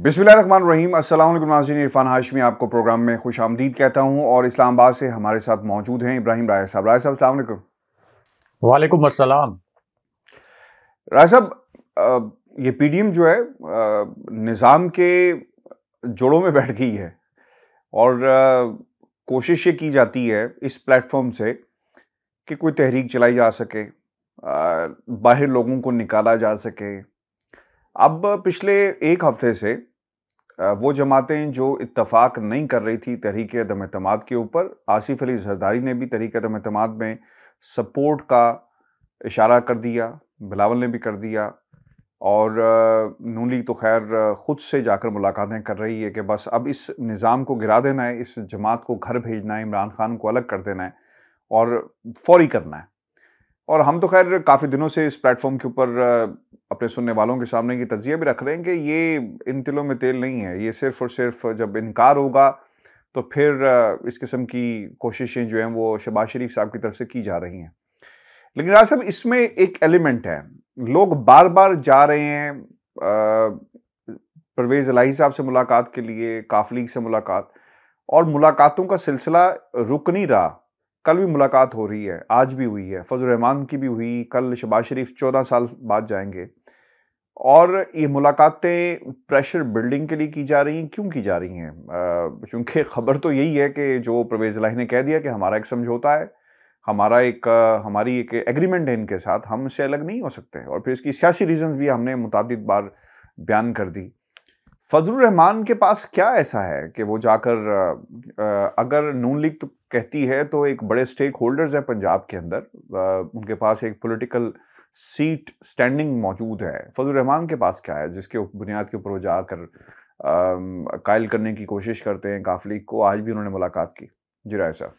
बिस्मिल्लाहिर्रहमानिर्रहीम। अस्सलाम वालेकुम नाज़रीन, इरफान हाशमी आपको प्रोग्राम में खुश आमदीद कहता हूँ और इस्लामाबाद से हमारे साथ मौजूद हैं इब्राहिम राय साहब। राय साहब अस्सलाम वालेकुम। वालेकुम अस्सलाम। राय साहब, ये पीडीएम जो है निज़ाम के जोड़ों में बैठ गई है और कोशिश ये की जाती है इस प्लेटफॉर्म से कि कोई तहरीक चलाई जा सके, बाहर लोगों को निकाला जा सके। अब पिछले एक हफ्ते से वो जमातें जो इत्तफाक नहीं कर रही थी तहरीक अदम एतमाद के ऊपर, आसिफ अली जरदारी ने भी तहरीक अदम एतमाद में सपोर्ट का इशारा कर दिया, बिलावल ने भी कर दिया और नून लीग तो खैर ख़ुद से जाकर मुलाकातें कर रही है कि बस अब इस निज़ाम को गिरा देना है, इस जमात को घर भेजना है, इमरान खान को अलग कर देना है और फौरी करना है। और हम तो खैर काफ़ी दिनों से इस प्लेटफॉर्म के ऊपर अपने सुनने वालों के सामने ये तज्जिया भी रख रहे हैं कि ये इन तिलों में तेल नहीं है, ये सिर्फ़ और सिर्फ जब इनकार होगा तो फिर इस किस्म की कोशिशें जो हैं वो शहबाज शरीफ साहब की तरफ से की जा रही हैं। लेकिन राज साहब, इसमें एक एलिमेंट है, लोग बार बार जा रहे हैं परवेज़ इलाही साहब से मुलाकात के लिए, काफ लीग से मुलाकात, और मुलाकातों का सिलसिला रुक नहीं रहा। कल भी मुलाकात हो रही है, आज भी हुई है, फजल रहमान की भी हुई, कल शहबाज शरीफ 14 साल बाद जाएंगे। और ये मुलाकातें प्रेशर बिल्डिंग के लिए की जा रही हैं। क्यों की जा रही हैं? चूँकि खबर तो यही है कि जो परवेज़ इलाही ने कह दिया कि हमारा एक समझौता है, हमारी एक एग्रीमेंट है इनके साथ, हम इससे अलग नहीं हो सकते। और फिर इसकी सियासी रीजंस भी हमने मुतादिद बार बयान कर दी। फजल रहमान के पास क्या ऐसा है कि वो जाकर अगर नून लीग तो कहती है तो एक बड़े स्टेक होल्डर्स हैं पंजाब के अंदर, उनके पास एक पॉलिटिकल सीट स्टैंडिंग मौजूद है। फजल रहमान के पास क्या है जिसके बुनियाद के ऊपर वो जाकर कायल करने की कोशिश करते हैं काफ लीग को? आज भी उन्होंने मुलाकात की। जी राय साहब।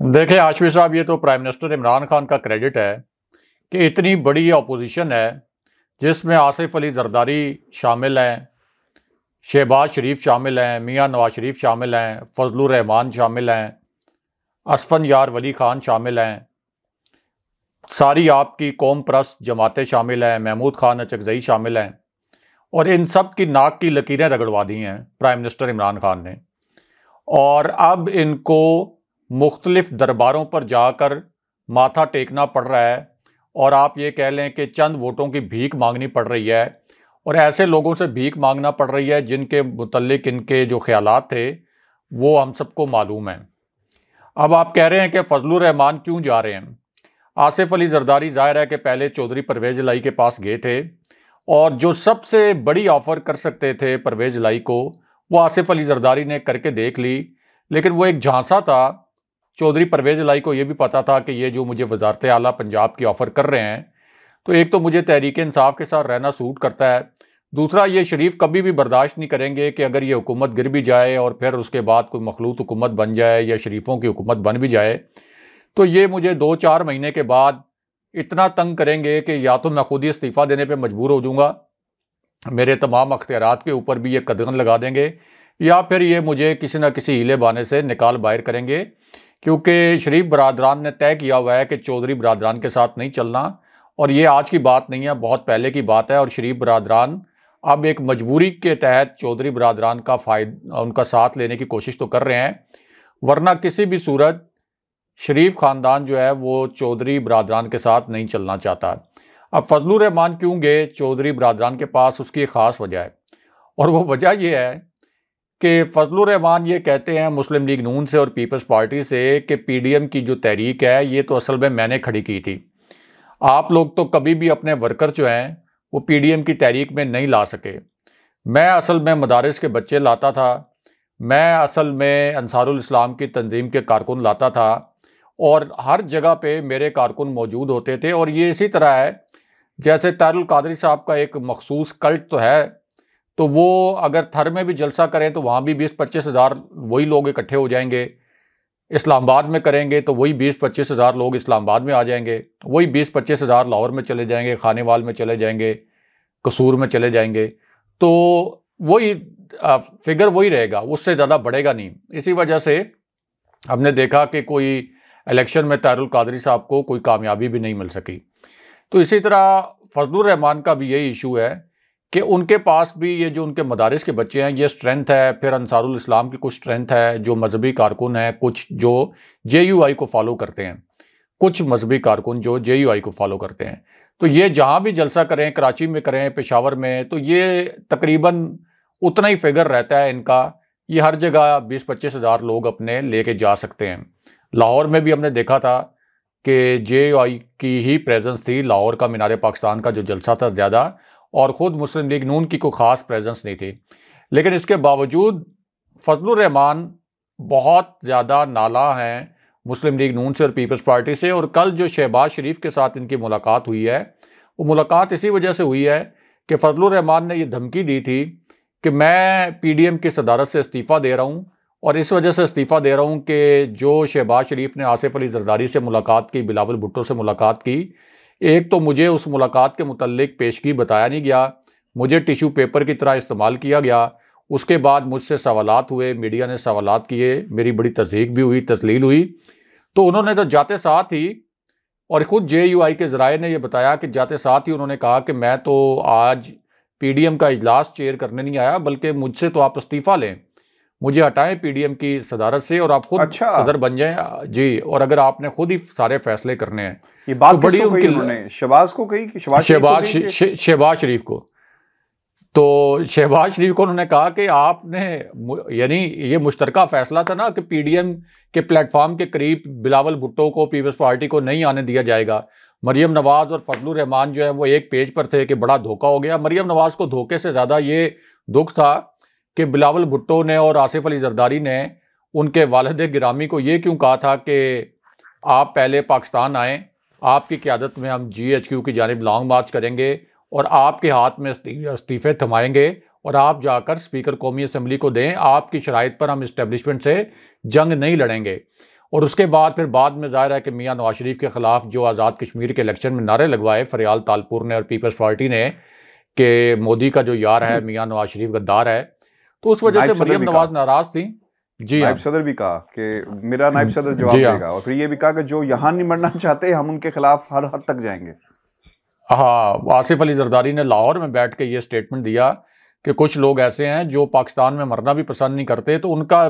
देखिए हाशमी साहब, ये तो प्राइम मिनिस्टर इमरान खान का क्रेडिट है कि इतनी बड़ी अपोजिशन है जिसमें आसिफ अली जरदारी शामिल हैं, शहबाज शरीफ शामिल हैं, मियां नवाज शरीफ शामिल हैं, फजलुर रहमान शामिल हैं, असफंजायार वली खान शामिल हैं, सारी आपकी कौम परस्त जमातें शामिल हैं, महमूद खान अचकजई शामिल हैं, और इन सब की नाक की लकीरें रगड़वा दी हैं प्राइम मिनिस्टर इमरान खान ने। और अब इनको मुख्तलिफ दरबारों पर जाकर माथा टेकना पड़ रहा है और आप ये कह लें कि चंद वोटों की भीख मांगनी पड़ रही है, और ऐसे लोगों से भीख मांगना पड़ रही है जिनके मुतल्लिक इनके जो ख्यालात थे वो हम सबको मालूम है। अब आप कह रहे हैं कि फजलुर रहमान क्यों जा रहे हैं? आसिफ अली जरदारी ज़ाहिर है कि पहले चौधरी परवेज़ इलाही के पास गए थे और जो सबसे बड़ी ऑफ़र कर सकते थे परवेज़ इलाही को वो आसिफ अली जरदारी ने करके देख ली, लेकिन वो एक झांसा था। चौधरी परवेज़ इलाही को ये भी पता था कि ये जो मुझे वज़ारत आला पंजाब की ऑफ़र कर रहे हैं तो एक तो मुझे तहरीक इंसाफ के साथ रहना सूट करता है, दूसरा ये शरीफ कभी भी बर्दाश्त नहीं करेंगे कि अगर ये हुकूमत गिर भी जाए और फिर उसके बाद कोई मखलूत हुकूमत बन जाए या शरीफों की हुकूमत बन भी जाए तो ये मुझे 2-4 महीने के बाद इतना तंग करेंगे कि या तो मैं खुद ही इस्तीफ़ा देने पर मजबूर हो जाऊँगा, मेरे तमाम अख्तियारात के ऊपर भी ये कदगन लगा देंगे, या फिर ये मुझे किसी न किसी हीले बहाने से निकाल बाहर करेंगे। क्योंकि शरीफ बरादरान ने तय किया हुआ है कि चौधरी बरादरान के साथ नहीं चलना, और ये आज की बात नहीं है, बहुत पहले की बात है। और शरीफ बरादरान अब एक मजबूरी के तहत चौधरी बरादरान का उनका साथ लेने की कोशिश तो कर रहे हैं, वरना किसी भी सूरत शरीफ ख़ानदान जो है वो चौधरी बरादरान के साथ नहीं चलना चाहता। अब फजलुर रहमान क्यों गए चौधरी बरादरान के पास, उसकी एक ख़ास वजह है, और वो वजह ये है कि फजलुर रहमान ये कहते हैं मुस्लिम लीग नून से और पीपल्स पार्टी से कि पीडीएम की जो तहरीक है ये तो असल में मैंने खड़ी की थी, आप लोग तो कभी भी अपने वर्कर जो हैं वो पीडीएम की तहरीक में नहीं ला सके। मैं असल में मदारिस के बच्चे लाता था, मैं असल में अंसारुल इस्लाम की तंजीम के कारकुन लाता था, और हर जगह पे मेरे कारकुन मौजूद होते थे। और ये इसी तरह है जैसे तारुल कादरी साहब का एक मखसूस कल्ट तो है, तो वो अगर थर में भी जलसा करें तो वहाँ भी 20-25 हज़ार वही लोग इकट्ठे हो जाएंगे, इस्लामाबाद में करेंगे तो वही 20-25 हज़ार लोग इस्लामाबाद में आ जाएंगे, वही 20-25 हज़ार लाहौर में चले जाएंगे, खानेवाल में चले जाएंगे, कसूर में चले जाएंगे, तो वही फिगर वही रहेगा, उससे ज़्यादा बढ़ेगा नहीं। इसी वजह से हमने देखा कि कोई इलेक्शन में तारुल कादरी साहब को कोई कामयाबी भी नहीं मिल सकी। तो इसी तरह फजलुर रहमान का भी यही इशू है कि उनके पास भी ये जो उनके मदारिस के बच्चे हैं ये स्ट्रेंथ है, फिर अंसारुल इस्लाम की कुछ स्ट्रेंथ है, जो मजहबी कारकुन हैं, कुछ जो JUI को फॉलो करते हैं, कुछ मजहबी कारकुन जो JUI को फॉलो करते हैं। तो ये जहाँ भी जलसा करें, कराची में करें, पेशावर में, तो ये तकरीबन उतना ही फिगर रहता है इनका। ये हर जगह 20-25 हज़ार लोग अपने लेके जा सकते हैं। लाहौर में भी हमने देखा था कि JUI की ही प्रेजेंस थी। लाहौर का मीनार पाकिस्तान का जो जलसा था ज़्यादा, और ख़ुद मुस्लिम लीग नून की कोई ख़ास प्रेजेंस नहीं थी। लेकिन इसके बावजूद फजलुर रहमान बहुत ज़्यादा नाला हैं मुस्लिम लीग नून से और पीपल्स पार्टी से। और कल जो शहबाज शरीफ के साथ इनकी मुलाकात हुई है, वो मुलाकात इसी वजह से हुई है कि फजलुर रहमान ने ये धमकी दी थी कि मैं PDM की सदारत से इस्तीफ़ा दे रहा हूँ, और इस वजह से इस्तीफ़ा दे रहा हूँ कि जो शहबाज शरीफ ने आसिफ अली जरदारी से मुलाकात की, बिलावल भुट्टो से मुलाकात की, एक तो मुझे उस मुलाकात के मुतल्लिक पेशगी बताया नहीं गया, मुझे टिशू पेपर की तरह इस्तेमाल किया गया। उसके बाद मुझसे सवालात हुए, मीडिया ने सवालात किए, मेरी बड़ी तस्दीक भी हुई, तस्लील हुई। तो उन्होंने तो जाते साथ ही, और ख़ुद JUI के ज़राए ने यह बताया कि जाते साथ ही उन्होंने कहा कि मैं तो आज PDM का इजलास चेयर करने नहीं आया, बल्कि मुझसे तो आप इस्तीफ़ा लें, मुझे हटाएं PDM की सदारत से और आप खुद सदर बन जाएं जी, और अगर आपने खुद ही सारे फैसले करने हैं। ये बात तो बड़ी उनकी उन्होंने शहबाज को कही कि शहबाज शरीफ को, तो शहबाज शरीफ को उन्होंने कहा कि आपने, यानी ये मुश्तरका फैसला था ना कि PDM के प्लेटफॉर्म के करीब बिलावल भुट्टो को, पीपल्स पार्टी को नहीं आने दिया जाएगा। मरियम नवाज और फजलुर रहमान जो है वो एक पेज पर थे कि बड़ा धोखा हो गया। मरियम नवाज को धोखे से ज़्यादा ये दुख था कि बिलावल भुट्टो ने और आसिफ अली जरदारी ने उनके वालिद गिरामी को ये क्यों कहा था कि आप पहले पाकिस्तान आएँ, आपकी क़यादत में हम GHQ की जानिब लॉन्ग मार्च करेंगे और आपके हाथ में इस्तीफ़े थमाएंगे और आप जाकर स्पीकर कौमी असम्बली को दें, आपकी शराइत पर हम इस्टेब्लिशमेंट से जंग नहीं लड़ेंगे। और उसके बाद फिर बाद में ज़ाहिर है कि मियाँ नवाज शरीफ के ख़िलाफ़ जो आज़ाद कश्मीर के इलेक्शन में नारे लगवाए फरियाल तालपुर ने और पीपल्स पार्टी ने कि मोदी का जो यार है मियाँ नवाज शरीफ गद्दार है, तो उस वजह से मरियम नवाज नाराज़ थी। जी, नायब सदर भी कहा कि मेरा नायब सदर जवाब देगा, और फिर ये भी कहा कि जो यहाँ नहीं मरना चाहते हम उनके खिलाफ हर हद तक जाएंगे। हाँ, आसिफ अली जरदारी ने लाहौर में बैठ के ये स्टेटमेंट दिया कि कुछ लोग ऐसे हैं जो पाकिस्तान में मरना भी पसंद नहीं करते, तो उनका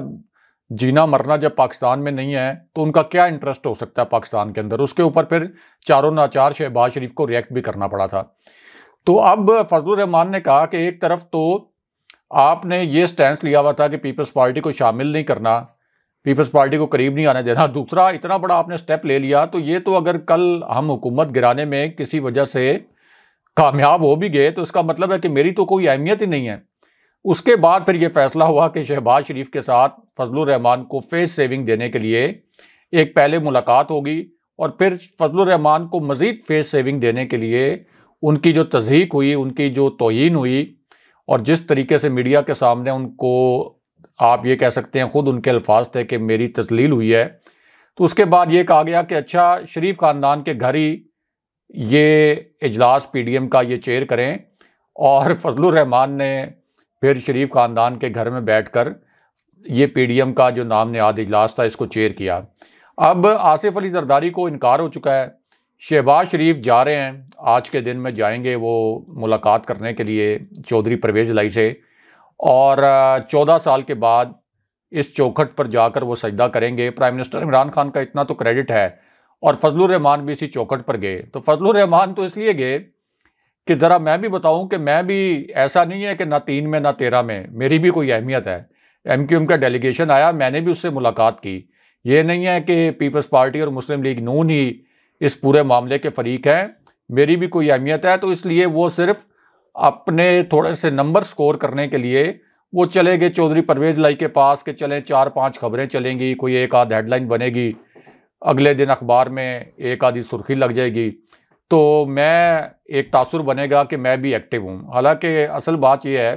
जीना मरना जब पाकिस्तान में नहीं है तो उनका क्या इंटरेस्ट हो सकता है पाकिस्तान के अंदर। उसके ऊपर फिर चारों नाचार शहबाज शरीफ को रिएक्ट भी करना पड़ा था। तो अब फजलुर रहमान ने कहा कि एक तरफ तो आपने ये स्टैंड लिया हुआ था कि पीपल्स पार्टी को शामिल नहीं करना, पीपल्स पार्टी को करीब नहीं आने देना, दूसरा इतना बड़ा आपने स्टेप ले लिया, तो ये तो अगर कल हम हुकूमत गिराने में किसी वजह से कामयाब हो भी गए तो इसका मतलब है कि मेरी तो कोई अहमियत ही नहीं है। उसके बाद फिर ये फैसला हुआ कि शहबाज शरीफ के साथ फजलुर रहमान को फेस सेविंग देने के लिए एक पहले मुलाकात होगी, और फिर फजलुर रहमान को मज़ीद फेस सेविंग देने के लिए उनकी जो तज़हीक हुई, उनकी जो तौहीन हुई, और जिस तरीके से मीडिया के सामने उनको, आप ये कह सकते हैं खुद उनके अल्फाज थे कि मेरी तस्लील हुई है, तो उसके बाद ये कहा गया कि अच्छा शरीफ ख़ानदान के घर ही ये इजलास PDM का ये चेयर करें, और फजलुर रहमान ने फिर शरीफ ख़ानदान के घर में बैठकर ये PDM का जो नाम नेहाद इजलास था इसको चेयर किया। अब आसिफ अली जरदारी को इनकार हो चुका है, शहबाज शरीफ जा रहे हैं, आज के दिन में जाएंगे वो मुलाकात करने के लिए चौधरी परवेज़ इलाही से, और 14 साल के बाद इस चौखट पर जाकर वो सजदा करेंगे। प्राइम मिनिस्टर इमरान खान का इतना तो क्रेडिट है, और फजलुर रहमान भी इसी चौखट पर गए। तो फजलुर रहमान तो इसलिए गए कि ज़रा मैं भी बताऊं कि मैं भी, ऐसा नहीं है कि ना 3 में ना 13 में मेरी भी कोई अहमियत है। MQM का डेलीगेशन आया, मैंने भी उससे मुलाकात की। ये नहीं है कि पीपल्स पार्टी और मुस्लिम लीग नून ही इस पूरे मामले के फरीक हैं, मेरी भी कोई अहमियत है। तो इसलिए वो सिर्फ अपने थोड़े से नंबर स्कोर करने के लिए वो चले गए चौधरी परवेज़ इलाही के पास कि चलें 4-5 खबरें चलेंगी, कोई एक आध हेडलाइन बनेगी, अगले दिन अखबार में एक आधी सुर्खी लग जाएगी, तो मैं एक तासुर बनेगा कि मैं भी एक्टिव हूँ। हालांकि असल बात यह है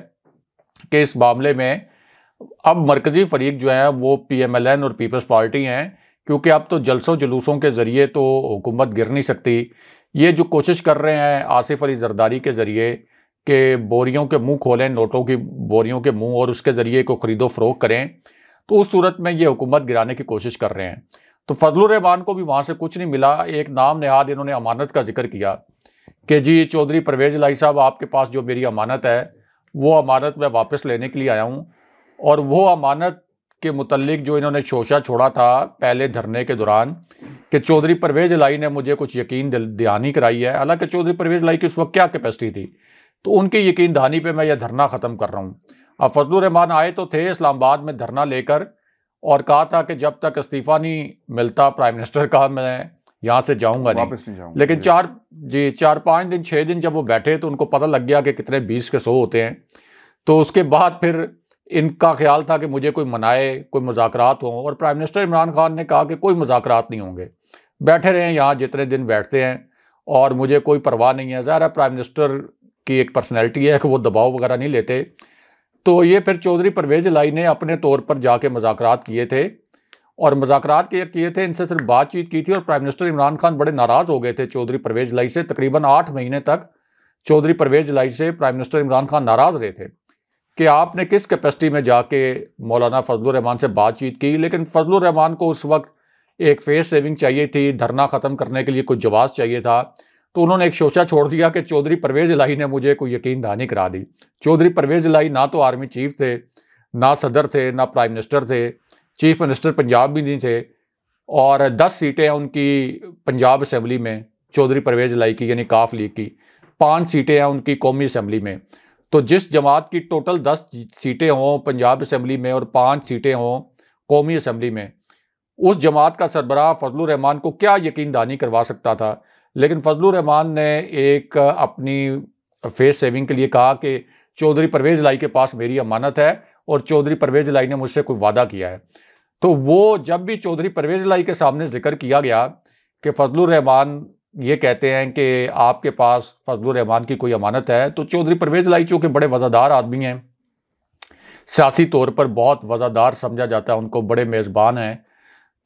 कि इस मामले में अब मरकज़ी फरीक जो है वो PMLN और पीपल्स पार्टी हैं, क्योंकि अब तो जलसों जुलूसों के ज़रिए तो हुकूमत गिर नहीं सकती। ये जो कोशिश कर रहे हैं आसिफ अली जरदारी के ज़रिए कि बोरियों के मुंह खोलें, नोटों की बोरियों के मुंह, और उसके ज़रिए को ख़रीदो फ़रोख्त करें, तो उस सूरत में ये हुकूमत गिराने की कोशिश कर रहे हैं। तो फजलुर रहमान को भी वहाँ से कुछ नहीं मिला। एक नाम नेहाद इन्होंने अमानत का जिक्र किया कि जी चौधरी परवेज़ इलाही साहब, आपके पास जो मेरी अमानत है वो अमानत मैं वापस लेने के लिए आया हूँ, और वो अमानत के मुतल्लिक जो इन्होंने शोशा छोड़ा था पहले धरने के दौरान कि चौधरी परवेज़ इलाही ने मुझे कुछ यकीन दहानी कराई है, हालांकि चौधरी परवेज़ इलाही की उस वक्त क्या कैपेसिटी थी, तो उनकी यकीन दहानी पे मैं यह धरना ख़त्म कर रहा हूँ। अब फजलुर रहमान आए तो थे इस्लामाबाद में धरना लेकर, और कहा था कि जब तक इस्तीफ़ा नहीं मिलता प्राइम मिनिस्टर का, मैं यहाँ से जाऊँगा नहीं। लेकिन 4-5 दिन 6 दिन जब वो बैठे तो उनको पता लग गया कि कितने 20 के 100 होते हैं। तो उसके बाद फिर इनका ख्याल था कि मुझे कोई मनाए, कोई मुज़ाकरात हों, और प्राइम मिनिस्टर इमरान खान ने कहा कि कोई मुज़ाकरात नहीं होंगे, बैठे रहें यहाँ जितने दिन बैठते हैं, और मुझे कोई परवाह नहीं है। ज़ाहिर है प्राइम मिनिस्टर की एक पर्सनैलिटी है कि वो दबाव वगैरह नहीं लेते। तो ये फिर चौधरी परवेज़ इलाही ने अपने तौर पर जाके मुज़ाकरात किए थे, और मुज़ाकरात किए थे, इनसे सिर्फ बातचीत की थी, और प्राइम मिनिस्टर इमरान खान बड़े नाराज़ हो गए थे चौधरी परवेज़ इलाही से। तकरीबन 8 महीने तक चौधरी परवेज़ इलाही से प्राइम मिनिस्टर इमरान खान नाराज़ रहे थे कि आपने किस कैपेसिटी में जाके मौलाना फजलुर रहमान से बातचीत की। लेकिन फजलुर रहमान को उस वक्त एक फेस सेविंग चाहिए थी, धरना ख़त्म करने के लिए कुछ जवाब चाहिए था, तो उन्होंने एक शोशा छोड़ दिया कि चौधरी परवेज़ इलाही ने मुझे कोई यकीन दहानी करा दी। चौधरी परवेज़ इलाही ना तो आर्मी चीफ थे, ना सदर थे, ना प्राइम मिनिस्टर थे, चीफ मिनिस्टर पंजाब भी नहीं थे, और 10 सीटें हैं उनकी पंजाब असम्बली में चौधरी परवेज़ इलाही की, यानी काफ लीग की। 5 सीटें हैं उनकी कौमी असम्बली में। तो जिस जमात की टोटल 10 सीटें हों पंजाब असम्बली में और 5 सीटें हों कौमी असम्बली में, उस जमात का सरबराह फजलुर रहमान को क्या यकीन दहानी करवा सकता था। लेकिन फजलुर रहमान ने एक अपनी फेस सेविंग के लिए कहा कि चौधरी परवेज़ इलाही के पास मेरी अमानत है, और चौधरी परवेज़ इलाही ने मुझसे कोई वादा किया है। तो वो जब भी चौधरी परवेज़ इलाही के सामने जिक्र किया गया कि फजलुर रहमान ये कहते हैं कि आपके पास फजलुर रहमान की कोई अमानत है, तो चौधरी परवेज़ इलाही चूँकि बड़े वज़ादार आदमी हैं, सियासी तौर पर बहुत वज़ादार समझा जाता है उनको, बड़े मेज़बान हैं,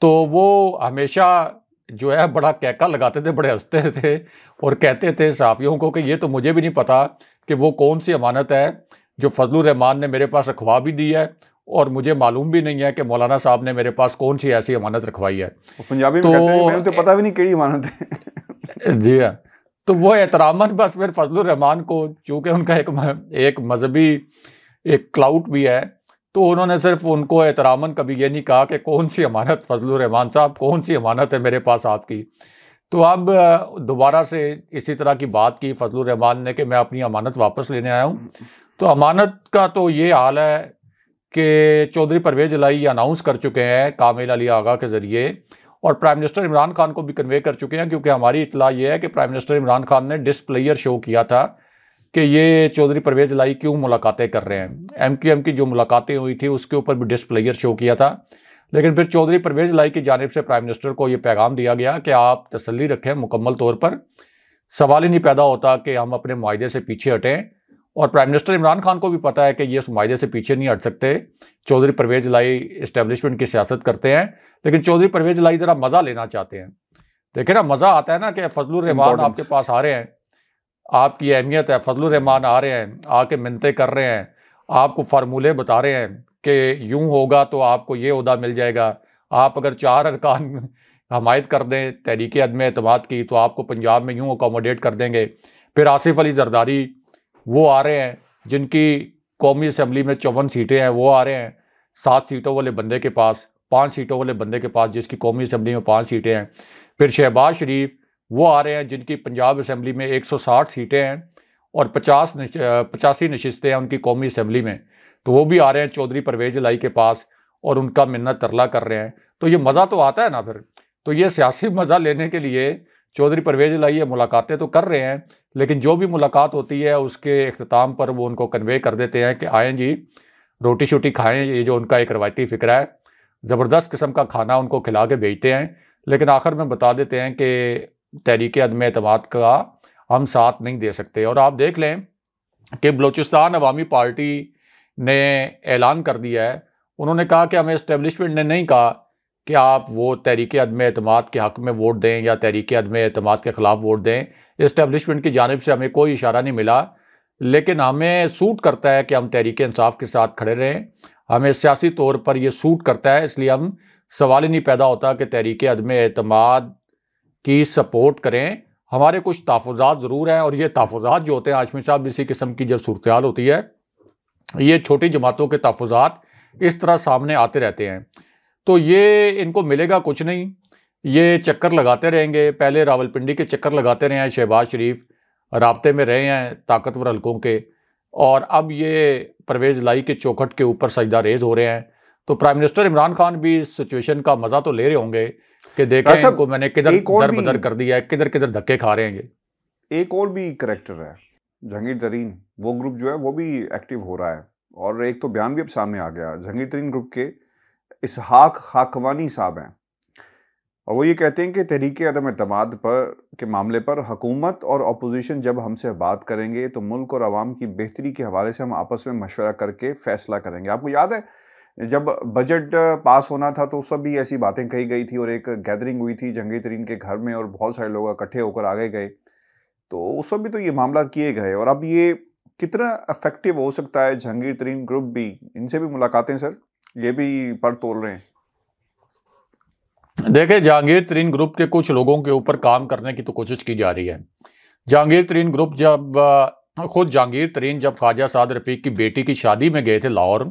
तो वो हमेशा जो है बड़ा कहका लगाते थे, बड़े हंसते थे, और कहते थे सहाफ़ियों को कि ये तो मुझे भी नहीं पता कि वो कौन सी अमानत है जो फजलुर रहमान ने मेरे पास रखवा भी दी है, और मुझे मालूम भी नहीं है कि मौलाना साहब ने मेरे पास कौन सी ऐसी अमानत रखवाई है। पंजाबी में कहते हैं, तो पता भी नहीं केड़ी अमानत है। जी हाँ, तो वो एहतरामन बस फिर फजलुर रहमान को, चूँकि उनका एक मजहबी एक क्लाउट भी है, तो उन्होंने सिर्फ उनको एहतरामन कभी ये नहीं कहा कि कौन सी अमानत फजलुर रहमान साहब, कौन सी अमानत है मेरे पास आपकी। तो अब दोबारा से इसी तरह की बात की फजलुर रहमान ने कि मैं अपनी अमानत वापस लेने आया हूँ। तो अमानत का तो ये हाल है कि चौधरी परवेज़ इलाही अनाउंस कर चुके हैं कामिल अली आगा के ज़रिए, और प्राइम मिनिस्टर इमरान खान को भी कन्वे कर चुके हैं, क्योंकि हमारी इतला ये है कि प्राइम मिनिस्टर इमरान खान ने डिस्प्लेयर शो किया था कि ये चौधरी परवेज़ इलाही क्यों मुलाकातें कर रहे हैं। MQM की जो मुलाकातें हुई थी उसके ऊपर भी डिस्प्लेयर शो किया था। लेकिन फिर चौधरी परवेज़ इलाही की जानिब से प्राइम मिनिस्टर को ये पैगाम दिया गया कि आप तसल्ली रखें, मुकम्मल तौर पर सवाल ही नहीं पैदा होता कि हम अपने मुआहदे से पीछे हटें, और प्राइम मिनिस्टर इमरान खान को भी पता है कि ये उस मुआहदे से पीछे नहीं हट सकते। चौधरी परवेज़ इलाही इस्टेब्लिशमेंट की सियासत करते हैं, लेकिन चौधरी परवेज़ इलाही ज़रा मज़ा लेना चाहते हैं। देखिए ना, मज़ा आता है ना कि फजलुर रहमान आपके पास आ रहे हैं, आपकी अहमियत है, फजलुर रहमान आ रहे हैं, आके मिन्नतें कर रहे हैं, आपको फार्मूले बता रहे हैं कि यूं होगा तो आपको ये ओहदा मिल जाएगा, आप अगर 4 अरकान हमायत कर दें तहरीक अदम एतमाद की तो आपको पंजाब में यूं अकोमोडेट कर देंगे। फिर आसिफ अली जरदारी वो आ रहे हैं जिनकी कौमी असम्बली में 54 सीटें हैं, वो आ रहे हैं 7 सीटों वाले बंदे के पास, 5 सीटों वाले बंदे के पास जिसकी कौमी असम्बली में 5 सीटें हैं। फिर शहबाज शरीफ वो आ रहे हैं जिनकी पंजाब असम्बली में 160 सीटें हैं और 85 नशिस्तें हैं उनकी कौमी असम्बली में, तो वो भी आ रहे हैं चौधरी परवेज़ इलाही के पास और उनका मिन्नत तरला कर रहे हैं। तो ये मज़ा तो आता है ना। फिर तो ये सियासी मज़ा लेने के लिए चौधरी परवेज़ इलाही ये मुलाकातें तो कर रहे हैं, लेकिन जो भी मुलाकात होती है उसके इख्तिताम पर वो उनको कन्वे कर देते हैं कि आएँ जी, रोटी शोटी खाएँ। ये जो उनका एक रवायती फ़िक्रा है, ज़बरदस्त किस्म का खाना उनको खिला के भेजते हैं, लेकिन आखिर में बता देते हैं कि तहरीक अदम एतमाद का हम साथ नहीं दे सकते। और आप देख लें कि बलूचिस्तान अवामी पार्टी ने ऐलान कर दिया है, उन्होंने कहा कि हमें इस्टेब्लिशमेंट ने नहीं कहा कि आप वो तहरीक अदम एतमाद के हक़ में वोट दें या तहरीक अदम एतमाद के ख़िलाफ़ वोट दें। इस्टेब्लिशमेंट की जानिब से हमें कोई इशारा नहीं मिला, लेकिन हमें सूट करता है कि हम तहरीक इंसाफ के साथ खड़े रहें, हमें सियासी तौर पर यह सूट करता है, इसलिए हम सवाल ही नहीं पैदा होता कि तहरीक अदम एतमाद की सपोर्ट करें हमारे कुछ तहफ़्फ़ुज़ात ज़रूर हैं, और ये तहफ़्फ़ुज़ात जो होते हैं हाशमी साहब, इसी किस्म की जब सूरत-ए-हाल होती है, ये छोटी जमातों के तहफ़्फ़ुज़ात इस तरह सामने आते रहते हैं। तो ये इनको मिलेगा कुछ नहीं, ये चक्कर लगाते रहेंगे। पहले रावलपिंडी के चक्कर लगाते रहे हैं, शहबाज शरीफ राब्ते में रहे हैं ताकतवर हलकों के, और अब ये परवेज़ लाई के चौखट के ऊपर सजदा रेज़ हो रहे हैं। तो प्राइम मिनिस्टर इमरान खान भी इस सिचुएशन का मज़ा तो ले रहे होंगे कि देखें इनको मैंने किधर दर-बदर कर दिया है, किधर-किधर धक्के खा रहे हैं ये। एक और भी करैक्टर है, जहांगीर तरीन, वो ग्रुप जो है वो भी एक्टिव हो रहा है, और एक तो बयान भी अब सामने आ गया। जहांगीर तरीन ग्रुप के इसहाक खाकवानी साहब हैं, और वो ये कहते हैं कि तहरीके अदम एतमाद पर के मामले पर हुकूमत और अपोजिशन जब हमसे बात करेंगे तो मुल्क और आवाम की बेहतरी के हवाले से हम आपस में मशवरा करके फैसला करेंगे। आपको याद है जब बजट पास होना था तो उस सब भी ऐसी बातें कही गई थी, और एक गैदरिंग हुई थी जहांगीर तरीन के घर में, और बहुत सारे लोग इकट्ठे होकर आगे गए, तो उस सब भी तो ये मामला किए गए। और अब ये कितना इफेक्टिव हो सकता है जहांगीर तरीन ग्रुप भी, इनसे भी मुलाकातें सर ये भी पर तोल रहे हैं? देखिए, जहांगीर तरीन ग्रुप के कुछ लोगों के ऊपर काम करने की तो कोशिश की जा रही है। जहांगीर तरीन ग्रुप खुद जहांगीर तरीन जब ख्वाजा साद रफ़ीक की बेटी की शादी में गए थे लाहौर,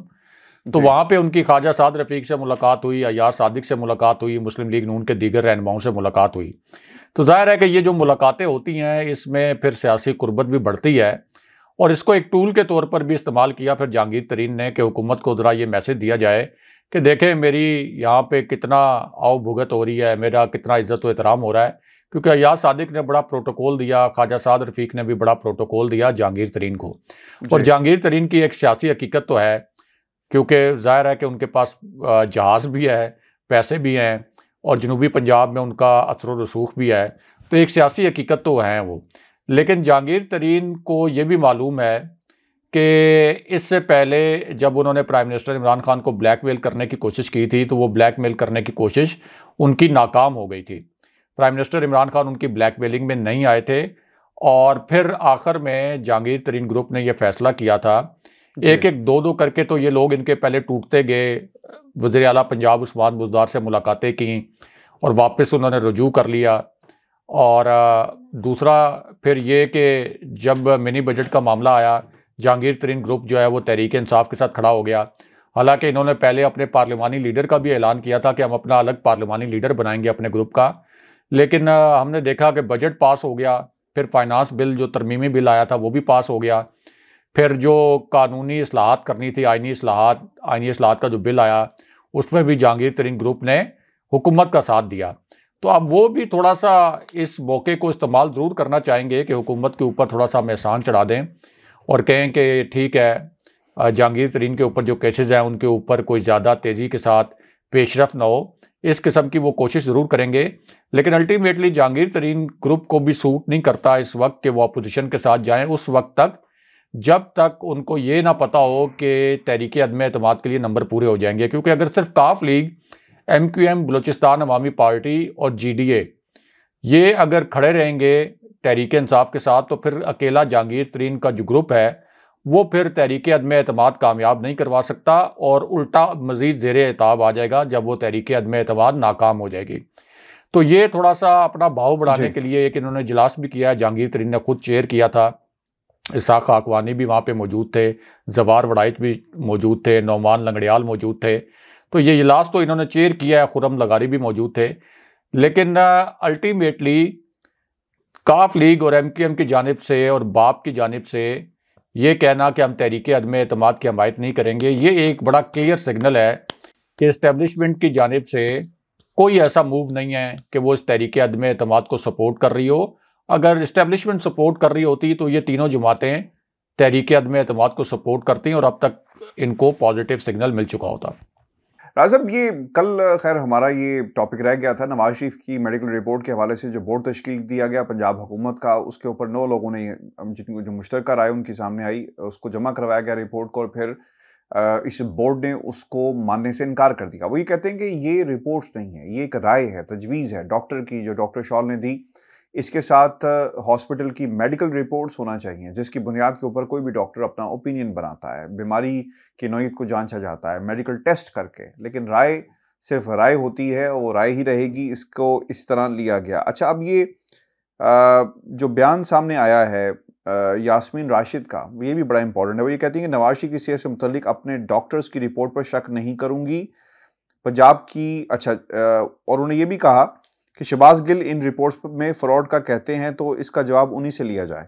तो वहाँ पे उनकी ख्वाजा साद रफ़ीक से मुलाकात हुई, अय्याज सादिक से मुलाकात हुई, मुस्लिम लीग नून के दीगर रहनुमाओं से मुलाकात हुई। तो ज़ाहिर है कि ये जो मुलाकातें होती हैं, इसमें फिर सियासी कुर्बत भी बढ़ती है, और इसको एक टूल के तौर पर भी इस्तेमाल किया फिर जहांगीर तरीन ने कि हुकूमत को ज़रा ये मैसेज दिया जाए कि देखें मेरी यहाँ पे कितना आओ भुगत हो रही है, मेरा कितना इज़्ज़त व एहतराम हो रहा है। क्योंकि अय्याज सादिक ने बड़ा प्रोटोकॉल दिया, ख्वाजा साद रफ़ीक ने भी बड़ा प्रोटोकॉल दिया जहांगीर तरीन को। और जहांगीर तरीन की एक सियासी हकीकत तो है, क्योंकि ज़ाहिर है कि उनके पास जहाज़ भी है, पैसे भी हैं, और जनूबी पंजाब में उनका असर व रसूख भी है, तो एक सियासी हकीकत तो हैं वो। लेकिन जहांगीर तरीन को ये भी मालूम है कि इससे पहले जब उन्होंने प्राइम मिनिस्टर इमरान खान को ब्लैकमेल करने की कोशिश की थी, तो वो ब्लैकमेल करने की कोशिश उनकी नाकाम हो गई थी। प्राइम मिनिस्टर इमरान खान उनकी ब्लैकमेलिंग में नहीं आए थे, और फिर आखिर में जहांगीर तरीन ग्रुप ने यह फैसला किया था, एक एक दो दो करके तो ये लोग इनके पहले टूटते गए। वज़ीर आला पंजाब उस्मान बुज़दार से मुलाकातें की, और वापस उन्होंने रुजू कर लिया। और दूसरा फिर ये कि जब मिनी बजट का मामला आया, जहांगीर तरीन ग्रुप जो है वो तहरीक इंसाफ के साथ खड़ा हो गया। हालांकि इन्होंने पहले अपने पार्लिमानी लीडर का भी ऐलान किया था कि हम अपना अलग पार्लिमानी लीडर बनाएंगे अपने ग्रुप का, लेकिन हमने देखा कि बजट पास हो गया, फिर फाइनेंस बिल जो तरमीमी बिल आया था वो भी पास हो गया, फिर जो कानूनी इस्लाहात करनी थी, आइनी इस्लाहात का जो बिल आया, उसमें भी जहांगीर तरीन ग्रुप ने हुकूमत का साथ दिया। तो अब वो भी थोड़ा सा इस मौके को इस्तेमाल ज़रूर करना चाहेंगे कि हुकूमत के ऊपर थोड़ा सा हम एहसान चढ़ा दें, और कहें कि ठीक है, जहांगीर तरीन के ऊपर जो केसेस हैं उनके ऊपर कोई ज़्यादा तेज़ी के साथ पेशरफ ना हो, इस किस्म की वो कोशिश ज़रूर करेंगे। लेकिन अल्टीमेटली जहांगीर तरीन ग्रुप को भी सूट नहीं करता इस वक्त कि वो अपोजिशन के साथ जाएँ उस वक्त तक, जब तक उनको ये ना पता हो कि तहरीक अदम एतमाद के लिए नंबर पूरे हो जाएंगे। क्योंकि अगर सिर्फ काफ लीग, MQM, बलूचिस्तान अवामी पार्टी और GDA ये अगर खड़े रहेंगे तहरीक इंसाफ के साथ, तो फिर अकेला जहांगीर तरीन का जो ग्रुप है वो फिर तहरीक अदम एतमाद कामयाब नहीं करवा सकता, और उल्टा मज़ीद ज़ेरे एताब आ जाएगा जब वो तहरीक अदम एतमाद नाकाम हो जाएगी। तो ये थोड़ा सा अपना भाव बढ़ाने के लिए एक इन्होंने इजलास भी किया है, जहांगीर तरीन ने खुद चेयर किया था, इसहाक खाकवानी भी वहाँ पे मौजूद थे, जवार वड़ाइच भी मौजूद थे, नौमान लंगड़ियाल मौजूद थे। तो ये इजलास तो इन्होंने चेयर किया है, खुरम लगारी भी मौजूद थे। लेकिन अल्टीमेटली काफ लीग और MQM की जानिब से और बाप की जानिब से ये कहना कि हम तहरीक अदम एतमाद की हमायत नहीं करेंगे, ये एक बड़ा क्लियर सिग्नल है कि इस्टेब्लिशमेंट की जानिब से कोई ऐसा मूव नहीं है कि वो इस तहरीक अदम एतमाद को सपोर्ट कर रही हो। अगर इस्टेब्लिशमेंट सपोर्ट कर रही होती तो ये तीनों जमातें तहरीक अदम एतमाद को सपोर्ट करती, और अब तक इनको पॉजिटिव सिग्नल मिल चुका होता। राज़ब, ये कल खैर हमारा ये टॉपिक रह गया था नवाज शरीफ की मेडिकल रिपोर्ट के हवाले से, जो बोर्ड तश्कील दिया गया पंजाब हुकूमत का, उसके ऊपर 9 लोगों ने जितनी जो मुश्तरका राय उनकी सामने आई उसको जमा करवाया गया रिपोर्ट को, और फिर इस बोर्ड ने उसको मानने से इनकार कर दिया। वो ये कहते हैं कि ये रिपोर्ट्स नहीं है, ये एक राय है, तजवीज़ है डॉक्टर की, जो डॉक्टर शॉल ने दी। इसके साथ हॉस्पिटल की मेडिकल रिपोर्ट्स होना चाहिए जिसकी बुनियाद के ऊपर कोई भी डॉक्टर अपना ओपिनियन बनाता है, बीमारी की नौइयत को जांचा जाता है मेडिकल टेस्ट करके, लेकिन राय सिर्फ राय होती है, वो राय ही रहेगी, इसको इस तरह लिया गया। अच्छा, अब ये जो बयान सामने आया है यास्मीन राशिद का, ये भी बड़ा इंपॉर्टेंट है। वो ये कहती हैं कि नवाज शरीफ की सेहत से मुतल्लिक अपने डॉक्टर्स की रिपोर्ट पर शक नहीं करूंगी। पंजाब की और उन्होंने ये भी कहा कि शहबाज गिल इन रिपोर्ट्स में फ्रॉड का कहते हैं तो इसका जवाब उन्हीं से लिया जाए।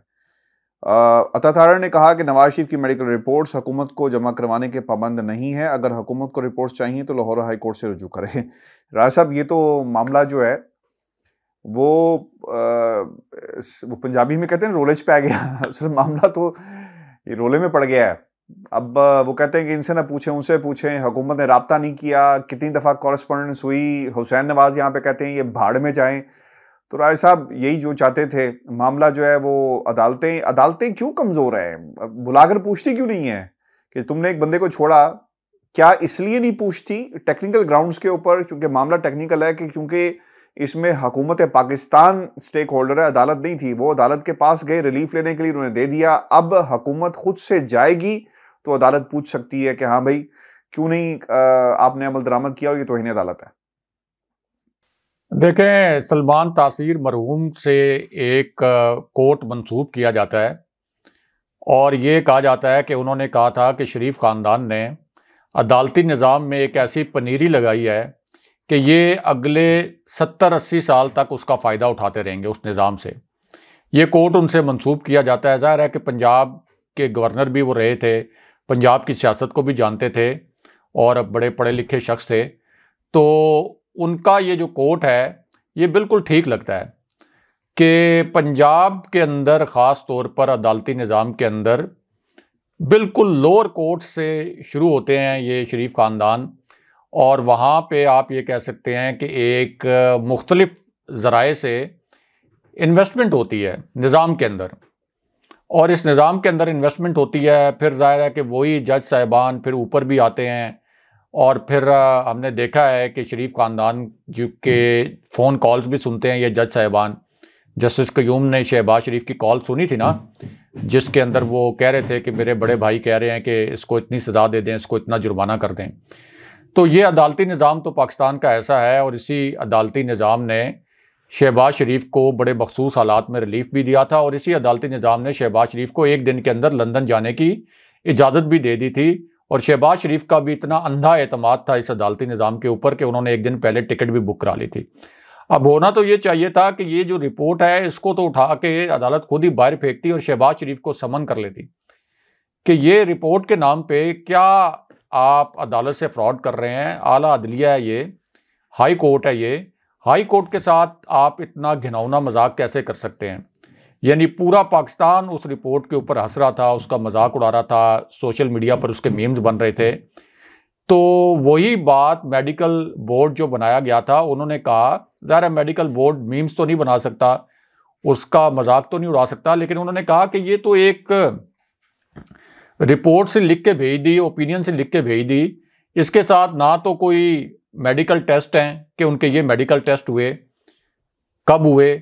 अता तारड़ ने कहा कि नवाज शरीफ की मेडिकल रिपोर्ट्स हुकूमत को जमा करवाने के पाबंद नहीं है। अगर हुकूमत को रिपोर्ट्स चाहिए तो लाहौर हाई कोर्ट से रुजू करे। राज साहब, ये तो मामला जो है वो पंजाबी में कहते हैं रोले च पै गया। असल मामला तो ये रोले में पड़ गया है। अब वो कहते हैं कि इनसे ना पूछें उनसे पूछें, हुकूमत ने राब्ता नहीं किया, कितनी दफ़ा कॉरेस्पॉन्डेंस हुई। हुसैन नवाज यहाँ पे कहते हैं ये भाड़ में जाएं। तो राय साहब यही जो चाहते थे, मामला जो है वो अदालतें क्यों कमज़ोर है? बुलाकर पूछती क्यों नहीं है कि तुमने एक बंदे को छोड़ा? क्या इसलिए नहीं पूछती टेक्निकल ग्राउंड्स के ऊपर, क्योंकि मामला टेक्निकल है, कि क्योंकि इसमें हुकूमत पाकिस्तान स्टेक होल्डर है, अदालत नहीं थी। वो अदालत के पास गए रिलीफ लेने के लिए, उन्होंने दे दिया। अब हुकूमत खुद से जाएगी तो अदालत पूछ सकती है कि हाँ भाई क्यों नहीं आपने अमल दरामद किया, और ये तौहीन अदालत है। देखें, सलमान तासीर मरहूम से एक कोर्ट मंसूब किया जाता है और ये कहा जाता है कि उन्होंने कहा था कि शरीफ ख़ानदान ने अदालती निज़ाम में एक ऐसी पनीरी लगाई है कि ये अगले 70-80 साल तक उसका फ़ायदा उठाते रहेंगे उस निज़ाम से। ये कोर्ट उनसे मंसूब किया जाता है। ज़ाहिर है कि पंजाब के गवर्नर भी वो रहे थे, पंजाब की सियासत को भी जानते थे और बड़े पढ़े लिखे शख्स थे, तो उनका ये जो कोर्ट है ये बिल्कुल ठीक लगता है कि पंजाब के अंदर ख़ास तौर पर अदालती निज़ाम के अंदर बिल्कुल लोअर कोर्ट से शुरू होते हैं ये शरीफ ख़ानदान, और वहाँ पे आप ये कह सकते हैं कि एक मुख्तलिफ ज़राए से इन्वेस्टमेंट होती है निज़ाम के अंदर, और इस निज़ाम के अंदर इन्वेस्टमेंट होती है। फिर ज़ाहिर है कि वही जज साहिबान फिर ऊपर भी आते हैं, और फिर हमने देखा है कि शरीफ ख़ानदान जो के फ़ोन कॉल्स भी सुनते हैं ये जज साहिबान। जस्टिस क़य्यूम ने शहबाज शरीफ की कॉल सुनी थी ना, जिसके अंदर वो कह रहे थे कि मेरे बड़े भाई कह रहे हैं कि इसको इतनी सज़ा दे दें, इसको इतना जुर्माना कर दें। तो ये अदालती निज़ाम तो पाकिस्तान का ऐसा है, और इसी अदालती निज़ाम ने शहबाज शरीफ को बड़े मखसूस हालात में रिलीफ भी दिया था, और इसी अदालती निज़ाम ने शहबाज शरीफ को एक दिन के अंदर लंदन जाने की इजाज़त भी दे दी थी। और शहबाज शरीफ का भी इतना अंधा एतमाद था इस अदालती निज़ाम के ऊपर कि उन्होंने एक दिन पहले टिकट भी बुक करा ली थी। अब होना तो ये चाहिए था कि ये जो रिपोर्ट है इसको तो उठा के अदालत खुद ही बाहर फेंकती और शहबाज शरीफ को समन कर लेती कि ये रिपोर्ट के नाम पे क्या आप अदालत से फ्रॉड कर रहे हैं। आला अदलिया है ये, हाई कोर्ट है ये, हाई कोर्ट के साथ आप इतना घिनौना मजाक कैसे कर सकते हैं? यानी पूरा पाकिस्तान उस रिपोर्ट के ऊपर हंस रहा था, उसका मजाक उड़ा रहा था, सोशल मीडिया पर उसके मीम्स बन रहे थे। तो वही बात मेडिकल बोर्ड जो बनाया गया था, उन्होंने कहा ज़ाहिर मेडिकल बोर्ड मीम्स तो नहीं बना सकता, उसका मजाक तो नहीं उड़ा सकता, लेकिन उन्होंने कहा कि ये तो एक रिपोर्ट से लिख के भेज दी, ओपिनियन से लिख के भेज दी, इसके साथ ना तो कोई मेडिकल टेस्ट हैं कि उनके ये मेडिकल टेस्ट हुए, कब हुए,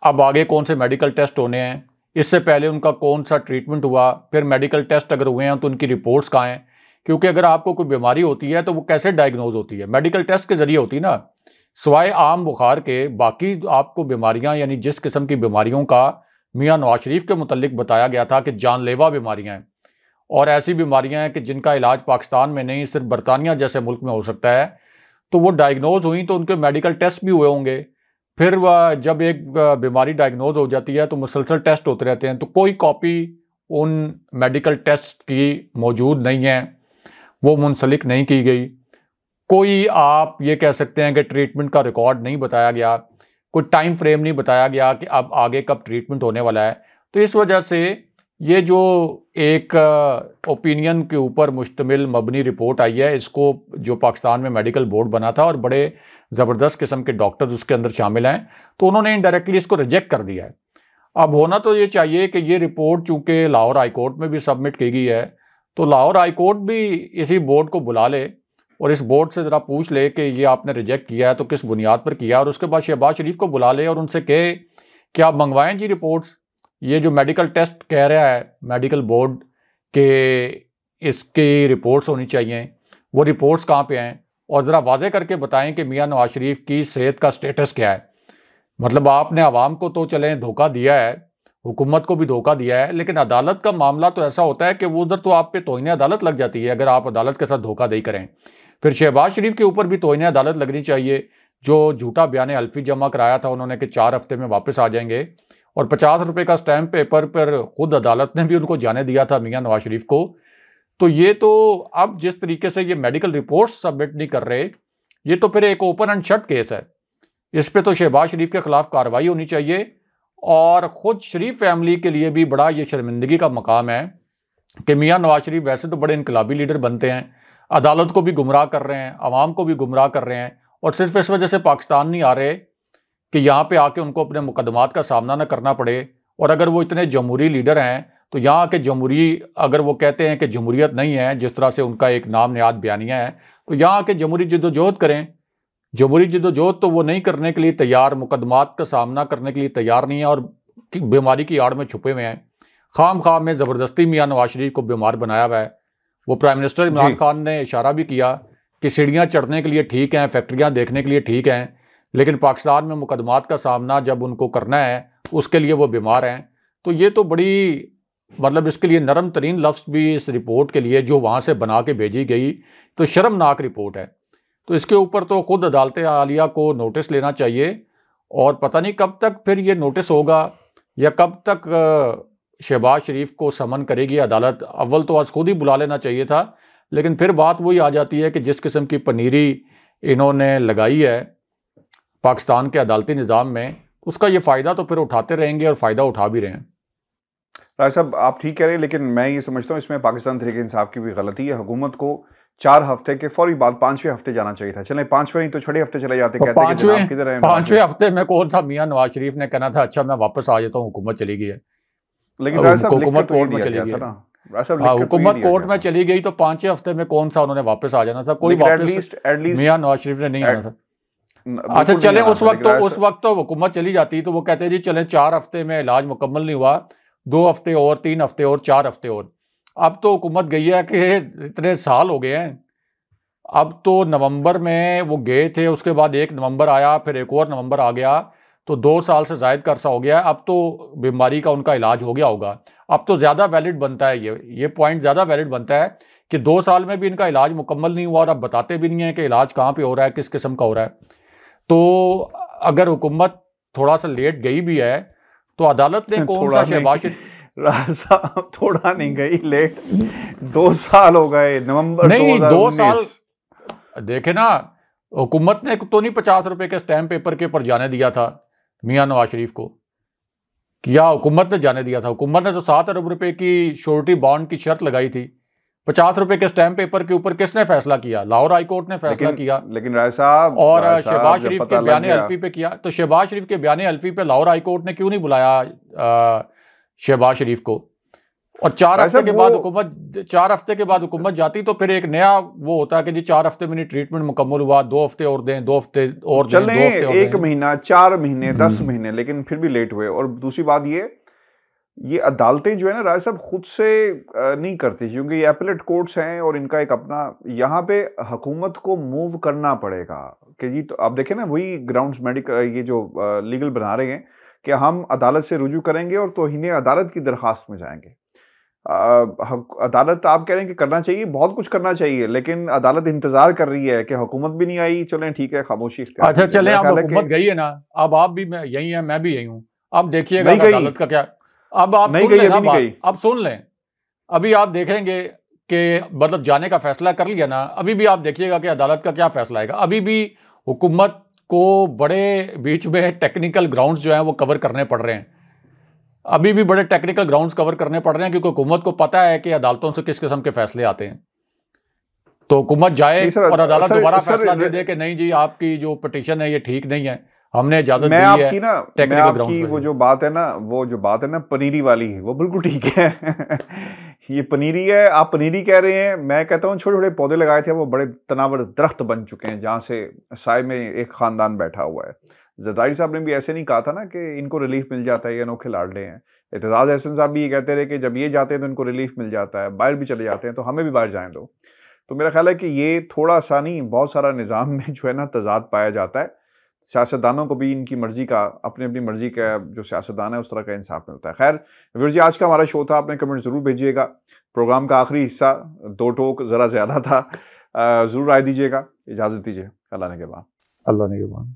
अब आगे कौन से मेडिकल टेस्ट होने हैं, इससे पहले उनका कौन सा ट्रीटमेंट हुआ, फिर मेडिकल टेस्ट अगर हुए हैं तो उनकी रिपोर्ट्स कहाँ हैं। क्योंकि अगर आपको कोई बीमारी होती है तो वो कैसे डायग्नोज होती है? मेडिकल टेस्ट के जरिए होती है ना। सिवाय आम बुखार के बाकी आपको बीमारियां, यानी जिस किस्म की बीमारियों का मियां नवाज शरीफ के मुतल्लिक बताया गया था कि जानलेवा बीमारियां हैं, और ऐसी बीमारियां हैं कि जिनका इलाज पाकिस्तान में नहीं सिर्फ बरतानिया जैसे मुल्क में हो सकता है, तो वो डायग्नोज हुई तो उनके मेडिकल टेस्ट भी हुए होंगे। फिर वह जब एक बीमारी डायग्नोज हो जाती है तो मुसलसल टेस्ट होते रहते हैं, तो कोई कॉपी उन मेडिकल टेस्ट की मौजूद नहीं है, वो मुंसलिक नहीं की गई। कोई आप ये कह सकते हैं कि ट्रीटमेंट का रिकॉर्ड नहीं बताया गया, कोई टाइम फ्रेम नहीं बताया गया कि अब आगे कब ट्रीटमेंट होने वाला है। तो इस वजह से ये जो एक ओपिनियन के ऊपर मुश्तमिल मबनी रिपोर्ट आई है, इसको जो पाकिस्तान में मेडिकल बोर्ड बना था और बड़े ज़बरदस्त किस्म के डॉक्टर्स उसके अंदर शामिल हैं, तो उन्होंने इनडायरेक्टली इसको रिजेक्ट कर दिया है। अब होना तो ये चाहिए कि ये रिपोर्ट चूँकि लाहौर हाई कोर्ट में भी सबमिट की गई है, तो लाहौर हाई कोर्ट भी इसी बोर्ड को बुला ले और इस बोर्ड से ज़रा पूछ ले कि ये आपने रिजेक्ट किया है तो किस बुनियाद पर किया, और उसके बाद शहबाज शरीफ को बुला ले और उनसे कहे कि आप मंगवाएं जी रिपोर्ट्स। ये जो मेडिकल टेस्ट कह रहा है मेडिकल बोर्ड के इसकी रिपोर्ट्स होनी चाहिए, वो रिपोर्ट्स कहाँ पे हैं, और ज़रा वाज़े करके बताएं कि मियां नवाज शरीफ की सेहत का स्टेटस क्या है। मतलब आपने आवाम को तो चलें धोखा दिया है, हुकूमत को भी धोखा दिया है, लेकिन अदालत का मामला तो ऐसा होता है कि वो उधर तो आप पे तौहीन अदालत लग जाती है अगर आप अदालत के साथ धोखाधड़ी करें। फिर शहबाज शरीफ के ऊपर भी तौहीन अदालत लगनी चाहिए, जो झूठा बयान हल्फी जमा कराया था उन्होंने कि 4 हफ्ते में वापस आ जाएंगे, और 50 रुपये का स्टैम्प पेपर पर खुद अदालत ने भी उनको जाने दिया था मियां नवाज शरीफ को। तो ये तो अब जिस तरीके से ये मेडिकल रिपोर्ट सबमिट नहीं कर रहे, ये तो फिर एक ओपन एंड शट केस है। इस पे तो शहबाज शरीफ के खिलाफ कार्रवाई होनी चाहिए। और ख़ुद शरीफ फैमिली के लिए भी बड़ा ये शर्मिंदगी का मकाम है कि मियां नवाज शरीफ वैसे तो बड़े इनकलाबी लीडर बनते हैं, अदालत को भी गुमराह कर रहे हैं, आवाम को भी गुमराह कर रहे हैं, और सिर्फ इस वजह से पाकिस्तान नहीं आ रहे कि यहाँ पे आके उनको अपने मुकदमात का सामना न करना पड़े। और अगर वो इतने जमहूरी लीडर हैं तो यहाँ आके जमहूरी, अगर वो कहते हैं कि जमहूरियत नहीं है, जिस तरह से उनका एक नाम नेहाद बयानिया है, तो यहाँ आके जमहूरी जद्दोजहद करें। जमहूरी जद्दोजहद तो वो नहीं करने के लिए तैयार, मुकदमात का सामना करने के लिए तैयार नहीं है, और बीमारी की आड़ में छुपे हुए हैं। खाम खाम में ज़बरदस्ती मियां नवाज शरीफ को बीमार बनाया हुआ है। वो प्राइम मिनिस्टर इमरान खान ने इशारा भी किया कि सीढ़ियाँ चढ़ने के लिए ठीक हैं, फैक्ट्रियाँ देखने के लिए ठीक हैं, लेकिन पाकिस्तान में मुकदमात का सामना जब उनको करना है उसके लिए वो बीमार हैं। तो ये तो बड़ी, मतलब इसके लिए नरम तरीन लफ्ज़ भी इस रिपोर्ट के लिए जो वहाँ से बना के भेजी गई, तो शर्मनाक रिपोर्ट है। तो इसके ऊपर तो खुद अदालत आलिया को नोटिस लेना चाहिए, और पता नहीं कब तक फिर ये नोटिस होगा या कब तक शहबाज शरीफ को समन करेगी अदालत। अव्वल तो आज खुद ही बुला लेना चाहिए था, लेकिन फिर बात वही आ जाती है कि जिस किस्म की पनीरी इन्होंने लगाई है पाकिस्तान के अदालती निज़ाम में, उसका ये फ़ायदा तो फिर उठाते रहेंगे और फ़ायदा उठा भी रहे हैं। राय साहब, आप ठीक कह रहे हैं, लेकिन मैं ये समझता हूँ इसमें पाकिस्तान तहरीक इंसाफ की भी गलती है। हुकूमत को 4 हफ्ते के फौरी बाद 5वें हफ्ते जाना चाहिए था। चलें 5वें नहीं तो 6 हफ्ते चले जाते, कहते हैं कि जनाब किधर है। 5वें हफ्ते में कौन सा मियां नवाज शरीफ ने कहना था अच्छा मैं वापस आ जाता हूँ, हुकूमत चली गई है। लेकिन हुकूमत कोर्ट में चली गई ना, हुकूमत कोर्ट में चली गई तो 5वें हफ्ते में कौन सा उन्होंने वापस आ जाना था। कोई वापस मियां नवाज शरीफ ने नहीं आना था। अच्छा चले, उस वक्त तो हुकूमत चली जाती तो वो कहते जी चले 4 हफ्ते में इलाज मुकम्मल नहीं हुआ, 2 हफ्ते और, 3 हफ्ते और, 4 हफ्ते और। अब तो हुकूमत गई है कि इतने साल हो गए हैं। अब तो नवंबर में वो गए थे, उसके बाद 1 नवंबर आया, फिर एक और नवंबर आ गया, तो 2 साल से ज़ायद का अरसा हो गया। अब तो बीमारी का उनका इलाज हो गया होगा। अब तो ज़्यादा वैलिड बनता है ये पॉइंट ज़्यादा वैलिड बनता है कि 2 साल में भी इनका इलाज मुकम्मल नहीं हुआ, और अब बताते भी नहीं है कि इलाज कहाँ पे हो रहा है, किस किस्म का हो रहा है। तो अगर हुकूमत थोड़ा सा लेट गई भी है तो अदालत ने कौन सा शहबाज साहब थोड़ा नहीं गई लेट, 2 साल हो गए, नवंबर 2019। 2 साल देखे ना, हुकूमत ने तो नहीं 50 रुपए के स्टैम्प पेपर के ऊपर जाने दिया था मियां नवाज शरीफ को, क्या हुकूमत ने जाने दिया था? हुकूमत ने तो 7 अरब रुपए की श्योरिटी बॉन्ड की शर्त लगाई थी। 50 रुपए के स्टैम्प पेपर के ऊपर किसने फैसला किया? लाहौर हाई कोर्ट ने फैसला किया। लेकिन राय साहब, और शहबाज शरीफ के बयान हल्फी पे किया। तो शहबाज शरीफ के बयान हल्फी पे लाहौर हाई कोर्ट ने क्यों नहीं बुलाया शहबाज शरीफ को? और 4 हफ्ते के बाद हुकूमत जाती तो फिर एक नया वो होता कि जी 4 हफ्ते में नहीं ट्रीटमेंट मुकम्मल हुआ, 2 हफ्ते और दें, 2 हफ्ते और चलें, 1 महीना, 4 महीने, 10 महीने, लेकिन फिर भी लेट हुए। और दूसरी बात ये अदालतें जो है ना राय साहब खुद से नहीं करती, क्योंकि ये एपेलेट कोर्ट्स हैं और इनका एक अपना, यहाँ पे हुकूमत को मूव करना पड़ेगा कि जी, तो आप देखें ना वही ग्राउंड्स मेडिकल ये जो लीगल बना रहे हैं कि हम अदालत से रुजू करेंगे और तौहीन अदालत की दरख्वास्त में जाएंगे। अदालत आप कह रहे हैं कि करना चाहिए, बहुत कुछ करना चाहिए, लेकिन अदालत इंतजार कर रही है कि हुकूमत भी नहीं आई, चलें ठीक है खामोशी। अच्छा चलें, अब हुकूमत गई है ना, अब आप भी यही हैं, मैं भी यही हूँ। अब देखिएगा अदालत का क्या, अब आप नहीं गई, अभी नहीं गई, अब सुन लें। अभी आप देखेंगे कि मतलब जाने का फैसला कर लिया ना, अभी भी आप देखिएगा कि अदालत का क्या फैसला आएगा। अभी भी हुकूमत को बड़े बीच में टेक्निकल ग्राउंड्स जो हैं वो कवर करने पड़ रहे हैं। अभी भी बड़े टेक्निकल ग्राउंड्स कवर करने पड़ रहे हैं, क्योंकि हुकूमत को पता है कि अदालतों से किस किस्म के फैसले आते हैं। तो हुकूमत जाए और अदालत दोबारा फैसला दे दे कि नहीं जी आपकी जो पिटीशन है ये ठीक नहीं है, हमने इजाजत दी है। मैं आपकी वो जो बात है ना पनीरी वाली, वो बिल्कुल ठीक है। ये पनीरी है, आप पनीरी कह रहे हैं, मैं कहता हूँ छोटे छोटे पौधे लगाए थे वो बड़े तनावर दरख्त बन चुके हैं, जहाँ से साए में एक खानदान बैठा हुआ है। जरदारी साहब ने भी ऐसे नहीं कहा था ना कि इनको रिलीफ मिल जाता है, ये अनोखे लाडले हैं। एतजाज अहसन साहब भी ये कहते रहे कि जब ये जाते हैं तो इनको रिलीफ मिल जाता है, बाहर भी चले जाते हैं तो हमें भी बाहर जाएं दो। तो मेरा ख्याल है कि ये थोड़ा सा नहीं, बहुत सारा निज़ाम में जो है ना तजाद पाया जाता है। सियासतदानों को भी इनकी मर्जी का, अपनी अपनी मर्जी का जो सियासतदान है उस तरह का इंसाफ मिलता है। खैर वीर जी, आज का हमारा शो था, आपने कमेंट ज़रूर भेजिएगा। प्रोग्राम का आखिरी हिस्सा दो टोक ज़रा ज़्यादा था, ज़रूर राय दीजिएगा। इजाज़त दीजिए, अल्लाह ने के बाद। अल्लाह ने के बाद।